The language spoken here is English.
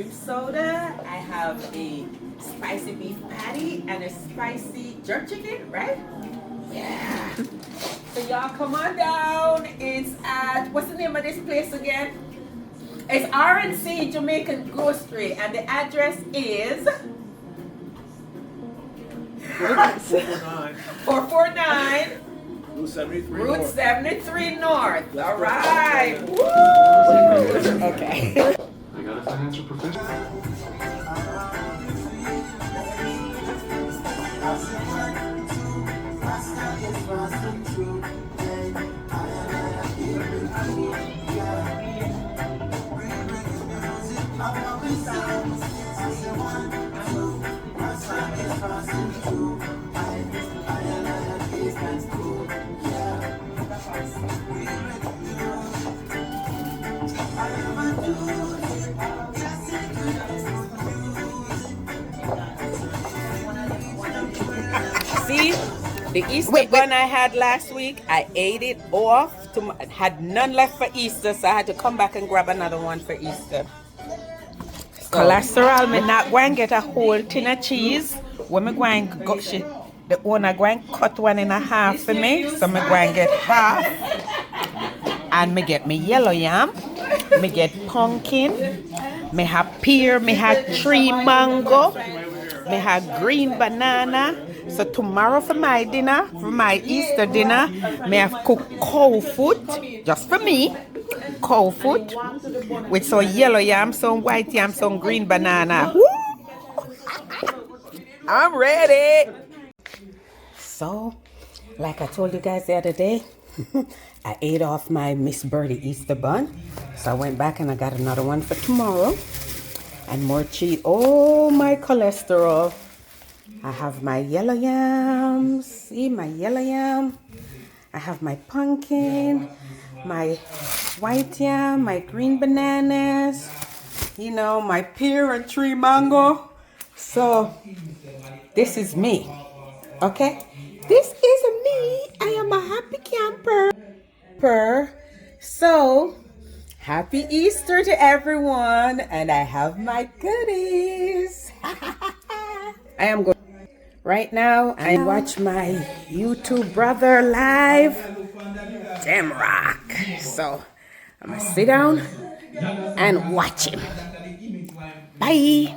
cream soda. I have a spicy beef patty and a spicy jerk chicken, right? Yeah. So y'all come on down. It's at, what's the name of this place again? It's R C Jamaican Groceries, and the address is 449 Route 73 North. All right. Woo! Okay. I got a financial professional. See, the Easter bun I had last week, I ate it off. Had none left for Easter, so I had to come back and grab another one for Easter. Cholesterol, me not going to get a whole tin of cheese. When me going go, the owner going cut one in a half for me, so me going to get half. And me get me yellow yam, me get pumpkin, me have pear, me have tree mango, me have green banana. So tomorrow for my dinner, for my Easter dinner, me have cooked cow foot, just for me. Cow foot with some yellow yam, some white yam, some green banana. Woo! I'm ready. So, like I told you guys the other day, I ate off my Miss Birdie Easter bun. So I went back and I got another one for tomorrow. And more cheese. Oh, my cholesterol. I have my yellow yams. See my yellow yam. I have my pumpkin, my white yam, my green bananas, you know, my pear and tree mango. So this is me, okay? This is me. I am a happy camper. So happy Easter to everyone, and I have my goodies. I am going right now. I watch my YouTube brother live. Damn rock. So I'm gonna sit down and watch him. Bye.